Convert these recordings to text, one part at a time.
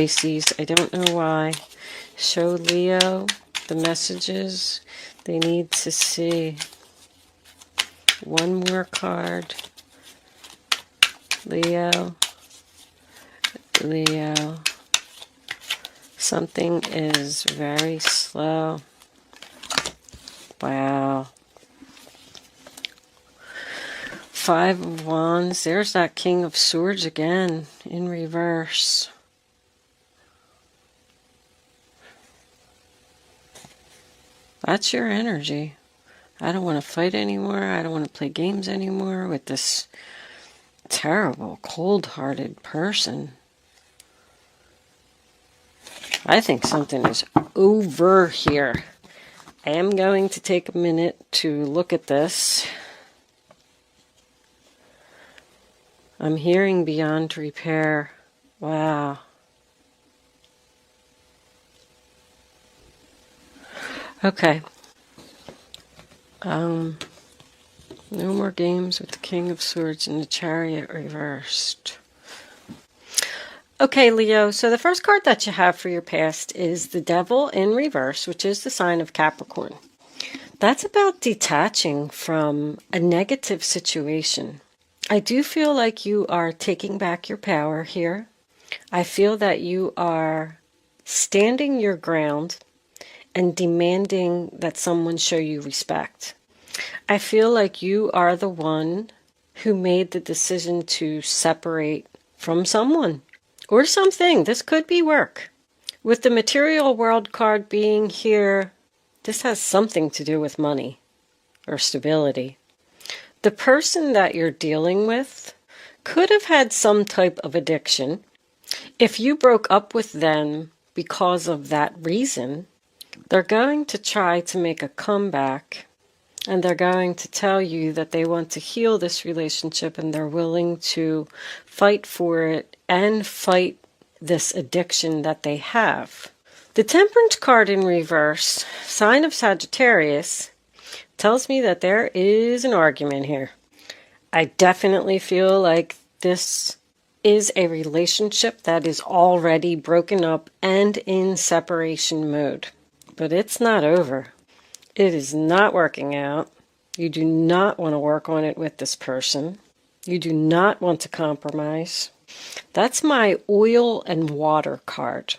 Pisces, I don't know why. Show Leo the messages they need to see. One more card. Leo. Leo. Something is very slow. Wow. Five of Wands. There's that King of Swords again in reverse. That's your energy. I don't want to fight anymore. I don't want to play games anymore with this terrible, cold-hearted person. I think something is over here. I am going to take a minute to look at this. I'm hearing beyond repair. Wow. Okay. No more games with the King of Swords and the Chariot reversed. Okay, Leo, so the first card that you have for your past is the Devil in reverse, which is the sign of Capricorn. That's about detaching from a negative situation. I do feel like you are taking back your power here. I feel that you are standing your ground and demanding that someone show you respect. I feel like you are the one who made the decision to separate from someone or something. This could be work. With the material world card being here, this has something to do with money or stability. The person that you're dealing with could have had some type of addiction. If you broke up with them because of that reason, they're going to try to make a comeback, and they're going to tell you that they want to heal this relationship and they're willing to fight for it and fight this addiction that they have. The Temperance card in reverse, sign of Sagittarius, tells me that there is an argument here. I definitely feel like this is a relationship that is already broken up and in separation mode. But it's not over. It is not working out. You do not want to work on it with this person. You do not want to compromise. That's my oil and water card.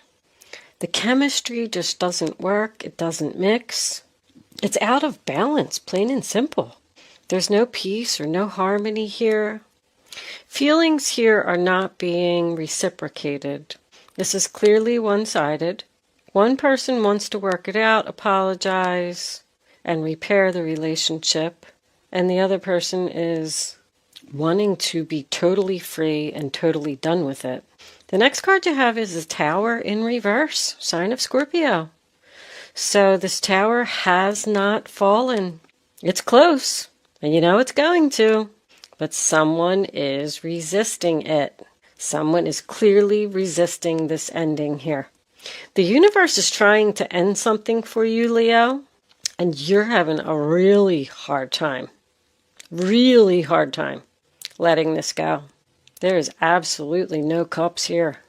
The chemistry just doesn't work. It doesn't mix. It's out of balance, plain and simple. There's no peace or no harmony here. Feelings here are not being reciprocated. This is clearly one-sided. One person wants to work it out, apologize, and repair the relationship, and the other person is wanting to be totally free and totally done with it. The next card you have is the Tower in reverse, sign of Scorpio. So this tower has not fallen. It's close, and you know it's going to, but someone is resisting it. Someone is clearly resisting this ending here. The universe is trying to end something for you, Leo, and you're having a really hard time letting this go. There is absolutely no cups here.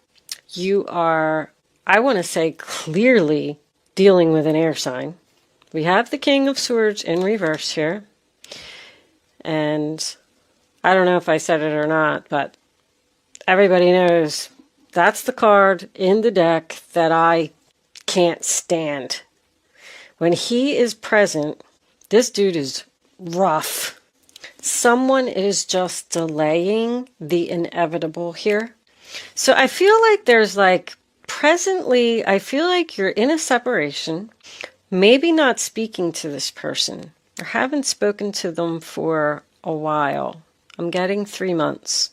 You are, I want to say, clearly dealing with an air sign. We have the King of Swords in reverse here, and I don't know if I said it or not, but everybody knows that's the card in the deck that I can't stand. When he is present, this dude is rough. Someone is just delaying the inevitable here. So I feel like there's presently, I feel like you're in a separation, maybe not speaking to this person, or haven't spoken to them for a while. I'm getting 3 months.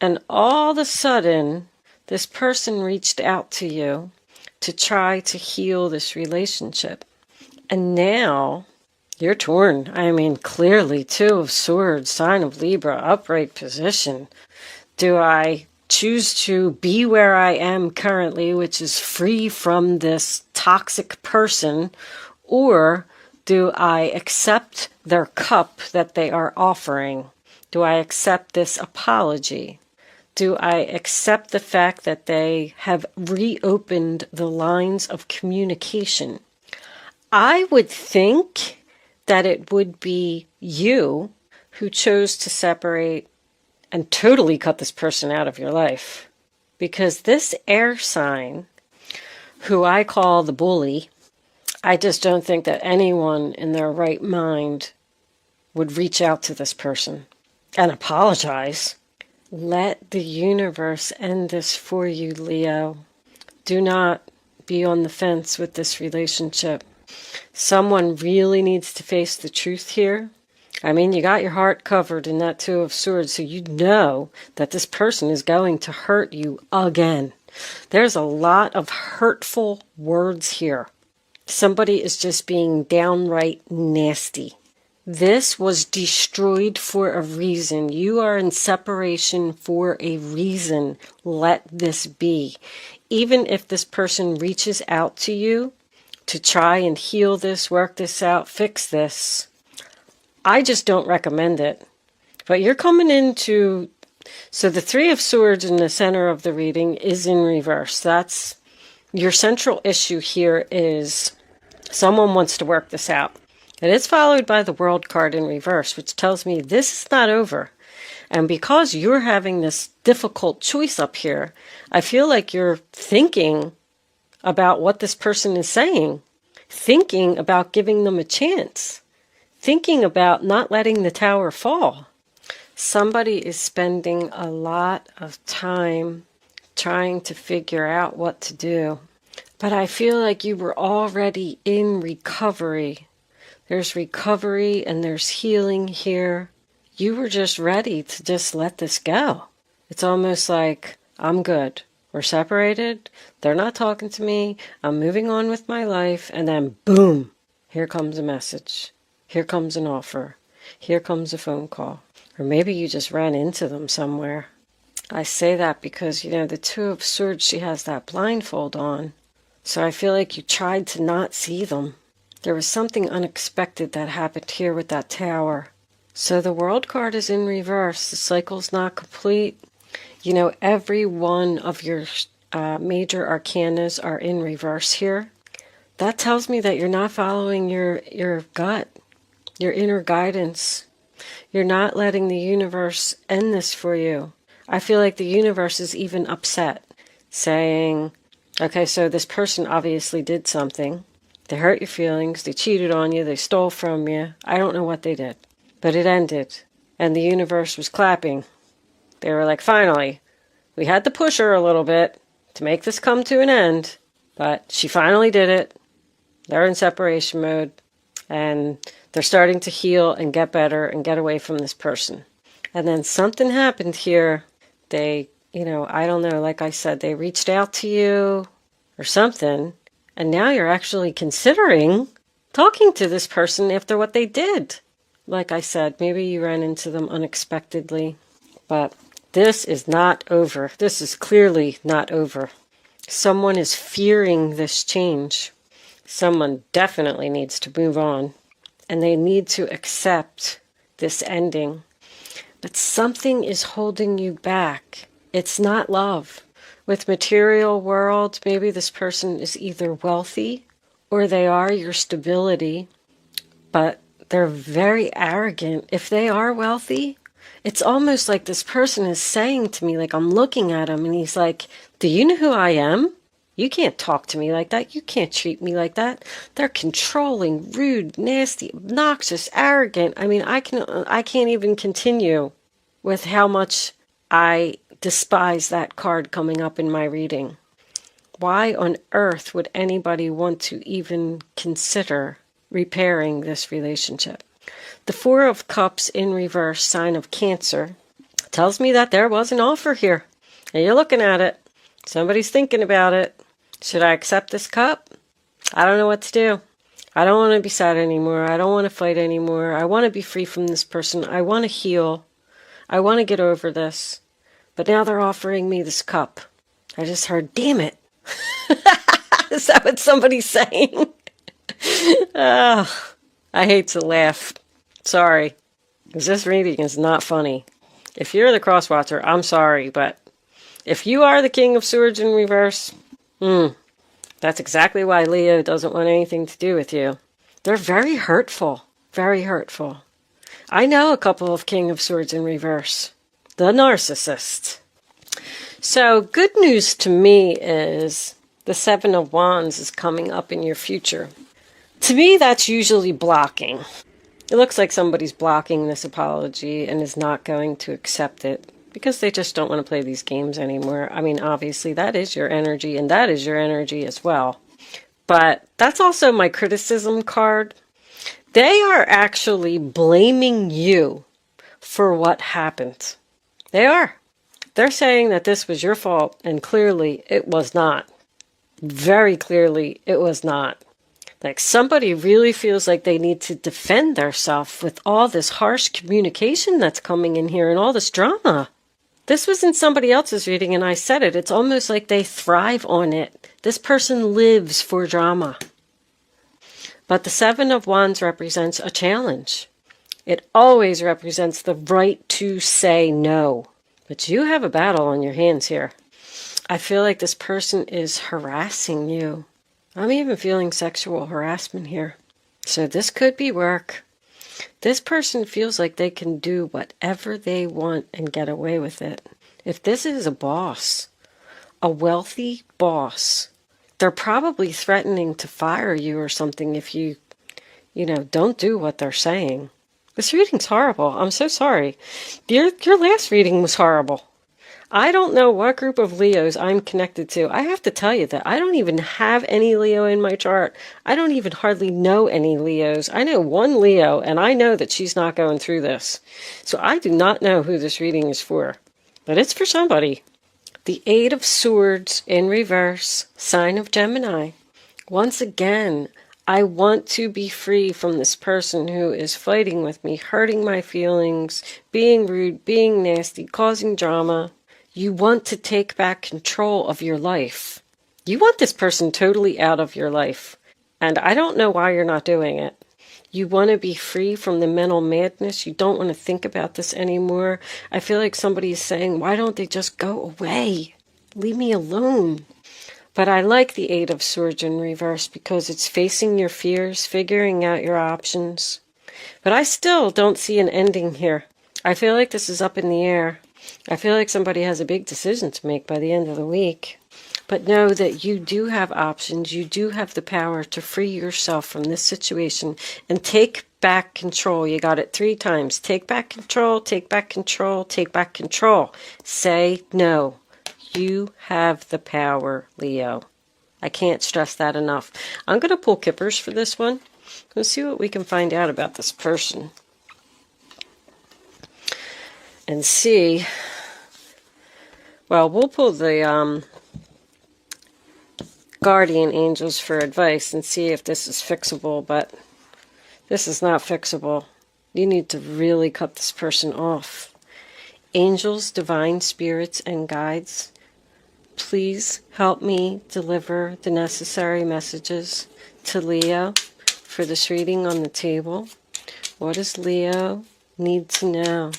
And all of a sudden, this person reached out to you to try to heal this relationship. And now you're torn. I mean, clearly, 2 of Swords, sign of Libra, upright position. Do I choose to be where I am currently, which is free from this toxic person, or do I accept their cup that they are offering? Do I accept this apology? Do I accept the fact that they have reopened the lines of communication? I would think that it would be you who chose to separate and totally cut this person out of your life. Because this air sign, who I call the bully, I just don't think that anyone in their right mind would reach out to this person and apologize. Let the universe end this for you, Leo. Do not be on the fence with this relationship. Someone really needs to face the truth here. I mean, you got your heart covered in that Two of Swords, so you know that this person is going to hurt you again. There's a lot of hurtful words here. Somebody is just being downright nasty. This was destroyed for a reason. You are in separation for a reason. Let this be. Even if this person reaches out to you to try and heal this, work this out, fix this, I just don't recommend it. But you're coming into... So the Three of Swords in the center of the reading is in reverse. That's your central issue here is someone wants to work this out. It is followed by the World card in reverse, which tells me this is not over. And because you're having this difficult choice up here, I feel like you're thinking about what this person is saying, thinking about giving them a chance, thinking about not letting the tower fall. Somebody is spending a lot of time trying to figure out what to do. But I feel like you were already in recovery. There's recovery and there's healing here. You were just ready to just let this go. It's almost like, I'm good. We're separated. They're not talking to me. I'm moving on with my life. And then boom, here comes a message. Here comes an offer. Here comes a phone call. Or maybe you just ran into them somewhere. I say that because, the Two of Swords, she has that blindfold on. So I feel like you tried to not see them. There was something unexpected that happened here with that tower. So the World card is in reverse. The cycle's not complete. Every one of your major arcanas are in reverse here. That tells me that you're not following your gut, your inner guidance. You're not letting the universe end this for you. I feel like the universe is even upset, saying, okay, so this person obviously did something. They hurt your feelings, they cheated on you, they stole from you. I don't know what they did. But it ended, and the universe was clapping. They were like, finally, we had to push her a little bit to make this come to an end, but she finally did it. They're in separation mode, and they're starting to heal and get better and get away from this person. And then something happened here. They, I don't know, like I said, they reached out to you or something, and now you're actually considering talking to this person after what they did. Like I said, maybe you ran into them unexpectedly, but this is not over. This is clearly not over. Someone is fearing this change. Someone definitely needs to move on, and they need to accept this ending. But something is holding you back. It's not love. With material world, maybe this person is either wealthy or they are your stability, but they're very arrogant. If they are wealthy, it's almost like this person is saying to me, like I'm looking at him and he's like, do you know who I am? You can't talk to me like that. You can't treat me like that. They're controlling, rude, nasty, obnoxious, arrogant. I mean, I can't even continue with how much I despise that card coming up in my reading. Why on earth would anybody want to even consider repairing this relationship? The Four of Cups in reverse, sign of Cancer, tells me that there was an offer here. And you're looking at it. Somebody's thinking about it. Should I accept this cup? I don't know what to do. I don't want to be sad anymore. I don't want to fight anymore. I want to be free from this person. I want to heal. I want to get over this. But now they're offering me this cup. I just heard, damn it. Is that what somebody's saying? Oh, I hate to laugh. Sorry. Because this reading is not funny. If you're the cross watcher, I'm sorry, but If you are the King of Swords in reverse, that's exactly why Leo doesn't want anything to do with you. They're very hurtful. Very hurtful. I know a couple of King of Swords in reverse. The narcissist. So, good news to me is the Seven of Wands is coming up in your future. To me, that's usually blocking. It looks like somebody's blocking this apology and is not going to accept it because they just don't want to play these games anymore. I mean, obviously, that is your energy, and that is your energy as well. But that's also my criticism card. They are actually blaming you for what happened. They are. They're saying that this was your fault, and clearly it was not. Very clearly it was not. Like somebody really feels like they need to defend themselves with all this harsh communication that's coming in here and all this drama. This was in somebody else's reading and I said it. It's almost like they thrive on it. This person lives for drama. But the Seven of Wands represents a challenge. It always represents the right to say no. But you have a battle on your hands here. I feel like this person is harassing you. I'm even feeling sexual harassment here. So this could be work. This person feels like they can do whatever they want and get away with it. If this is a boss, a wealthy boss, they're probably threatening to fire you or something if you don't do what they're saying. This reading's horrible. I'm so sorry. Your last reading was horrible. I don't know what group of Leos I'm connected to. I have to tell you that I don't even have any Leo in my chart. I don't even hardly know any Leos. I know one Leo, and I know that she's not going through this. So I do not know who this reading is for. But it's for somebody. The Eight of Swords in reverse, sign of Gemini. Once again, I want to be free from this person who is fighting with me, hurting my feelings, being rude, being nasty, causing drama. You want to take back control of your life. You want this person totally out of your life. And I don't know why you're not doing it. You want to be free from the mental madness. You don't want to think about this anymore. I feel like somebody is saying, why don't they just go away? Leave me alone. But I like the Eight of Swords in reverse because it's facing your fears, figuring out your options. But I still don't see an ending here. I feel like this is up in the air. I feel like somebody has a big decision to make by the end of the week. But know that you do have options. You do have the power to free yourself from this situation and take back control. You got it 3 times. Take back control, take back control, take back control. Say no. You have the power, Leo. I can't stress that enough. I'm going to pull Kippers for this one. Let's see what we can find out about this person. And see. Well, we'll pull the guardian angels for advice and see if this is fixable, but this is not fixable. You need to really cut this person off. Angels, divine spirits, and guides, please help me deliver the necessary messages to Leo for this reading on the table. What does Leo need to know?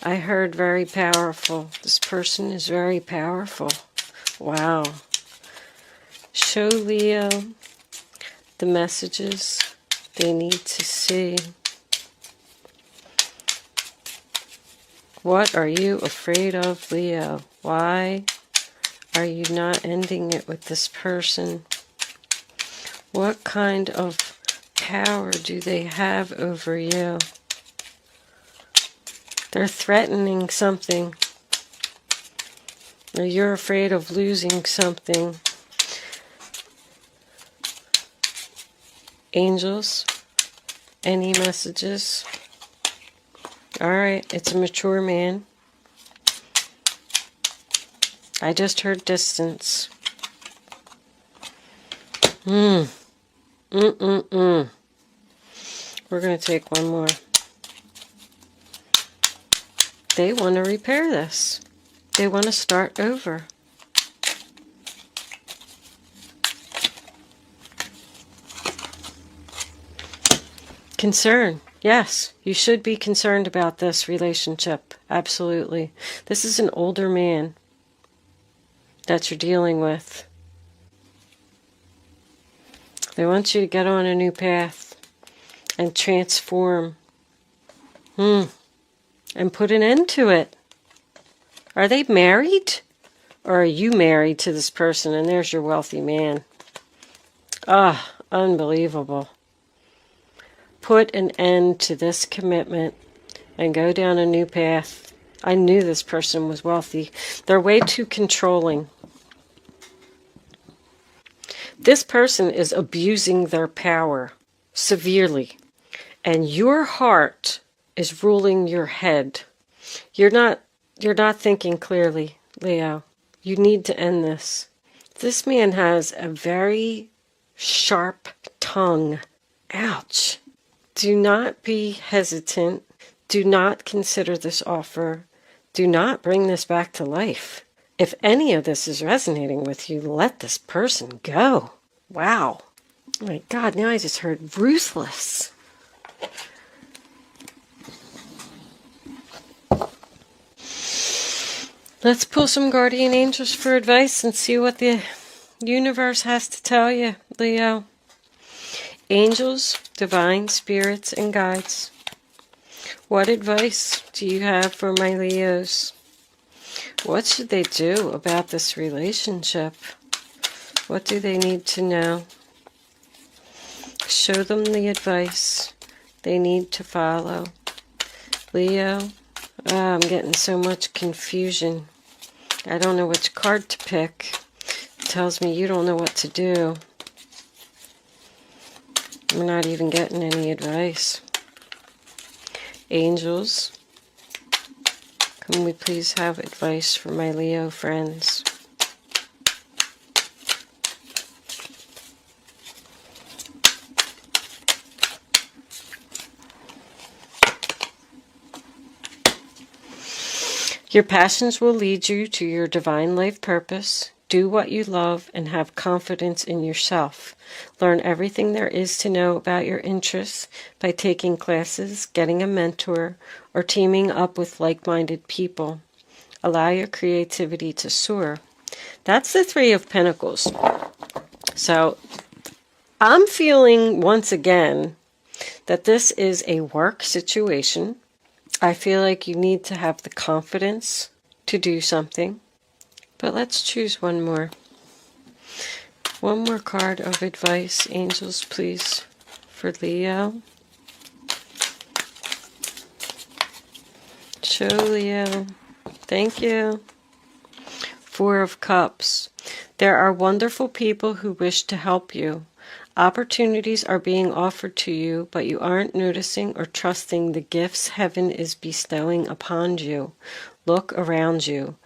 I heard very powerful. This person is very powerful. Wow. Show Leo the messages they need to see. What are you afraid of, Leo? Why are you not ending it with this person? What kind of power do they have over you? They're threatening something. Or you're afraid of losing something. Angels, any messages? Alright, it's a mature man. I just heard distance. We're going to take one more. They want to repair this. They want to start over. Concern. Yes, you should be concerned about this relationship. Absolutely. This is an older man. that you're dealing with. They want you to get on a new path and transform. And put an end to it. Are they married? Or are you married to this person and there's your wealthy man? Ah, unbelievable. Put an end to this commitment and go down a new path. I knew this person was wealthy. They're way too controlling. This person is abusing their power severely. And your heart is ruling your head. You're not thinking clearly, Leo. You need to end this. This man has a very sharp tongue. Ouch. Do not be hesitant. Do not consider this offer. Do not bring this back to life. If any of this is resonating with you, let this person go. Wow. Oh my God, now I just heard ruthless. Let's pull some guardian angels for advice and see what the universe has to tell you, Leo. Angels, divine spirits, and guides. What advice do you have for my Leos? What should they do about this relationship? What do they need to know? Show them the advice they need to follow. Leo, I'm getting so much confusion. I don't know which card to pick. It tells me you don't know what to do. We're not even getting any advice. Angels, can we please have advice for my Leo friends? Your passions will lead you to your divine life purpose. Do what you love and have confidence in yourself. Learn everything there is to know about your interests by taking classes, getting a mentor, or teaming up with like-minded people. Allow your creativity to soar. That's the Three of Pentacles. So I'm feeling once again that this is a work situation. I feel like you need to have the confidence to do something. But let's choose one more. One more card of advice, angels, please, for Leo. Show Leo. Thank you. Four of Cups. There are wonderful people who wish to help you. Opportunities are being offered to you, but you aren't noticing or trusting the gifts heaven is bestowing upon you. Look around you.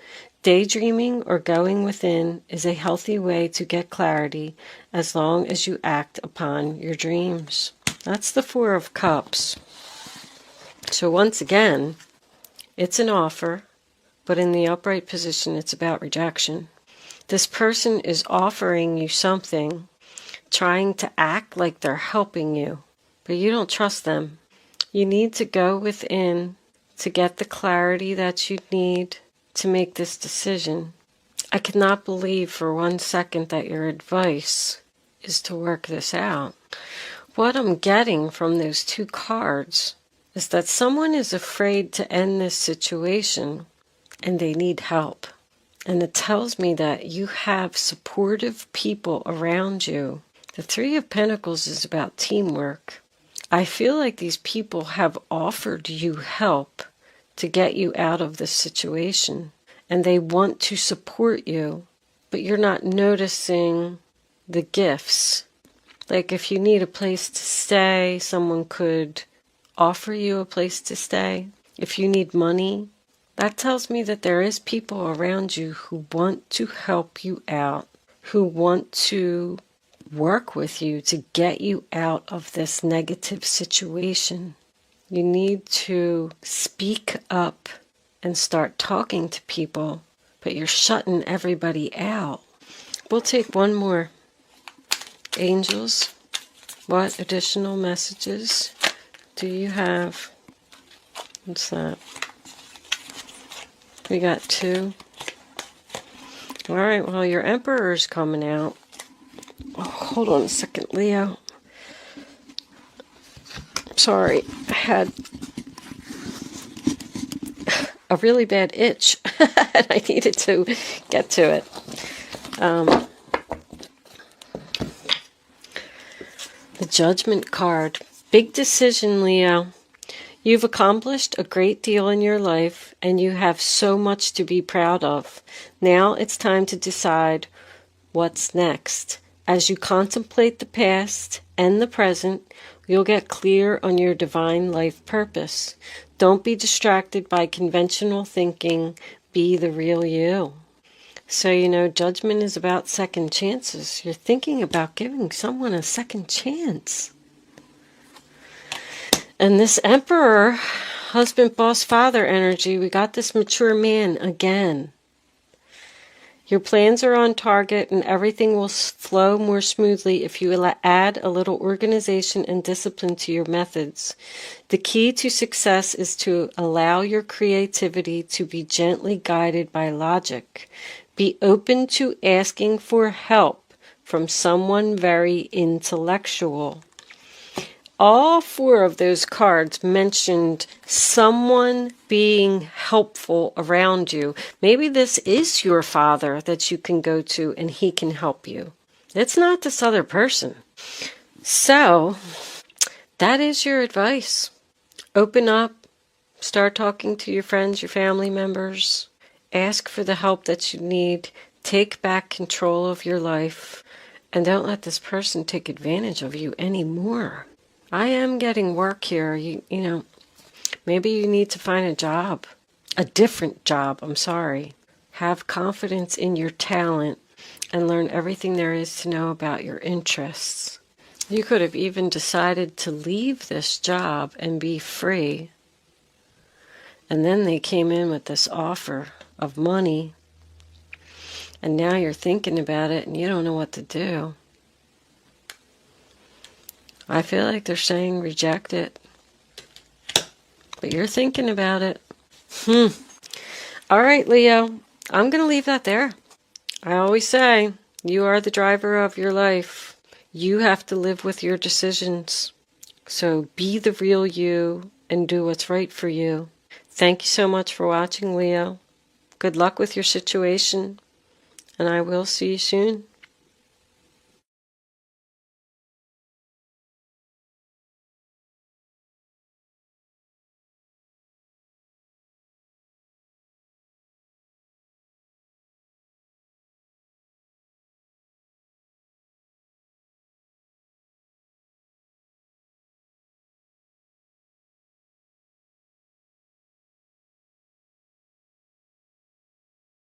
Daydreaming or going within is a healthy way to get clarity as long as you act upon your dreams. That's the Four of Cups. So once again, it's an offer, but in the upright position, it's about rejection. This person is offering you something, trying to act like they're helping you, but you don't trust them. You need to go within to get the clarity that you need to make this decision. I cannot believe for 1 second that your advice is to work this out. What I'm getting from those two cards is that someone is afraid to end this situation and they need help. And it tells me that you have supportive people around you. The Three of Pentacles is about teamwork. I feel like these people have offered you help to get you out of this situation. And they want to support you, but you're not noticing the gifts. Like if you need a place to stay, someone could offer you a place to stay. If you need money, that tells me that there is people around you who want to help you out, who want to work with you to get you out of this negative situation. You need to speak up and start talking to people, but you're shutting everybody out. We'll take one more. Angels, what additional messages do you have? What's that? We got two. All right, well, your Emperor is coming out. Oh, hold on a second, Leo. Sorry, I had a really bad itch and I needed to get to it. The Judgment card. Big decision, Leo. You've accomplished a great deal in your life and you have so much to be proud of. Now it's time to decide what's next. As you contemplate the past and the present, you'll get clear on your divine life purpose. Don't be distracted by conventional thinking. Be the real you. So, judgment is about second chances. You're thinking about giving someone a second chance. And this Emperor, husband, boss, father energy, we got this mature man again. Your plans are on target and everything will flow more smoothly if you add a little organization and discipline to your methods. The key to success is to allow your creativity to be gently guided by logic. Be open to asking for help from someone very intellectual. All four of those cards mentioned someone being helpful around you. Maybe this is your father that you can go to and he can help you. It's not this other person. So, that is your advice. Open up. Start talking to your friends, your family members. Ask for the help that you need. Take back control of your life. And don't let this person take advantage of you anymore. I am getting work here. You know, maybe you need to find a job. A different job, I'm sorry. Have confidence in your talent and learn everything there is to know about your interests. You could have even decided to leave this job and be free. And then they came in with this offer of money. And now you're thinking about it and you don't know what to do. I feel like they're saying reject it. But you're thinking about it. All right, Leo. I'm going to leave that there. I always say, you are the driver of your life. You have to live with your decisions. So be the real you and do what's right for you. Thank you so much for watching, Leo. Good luck with your situation. And I will see you soon.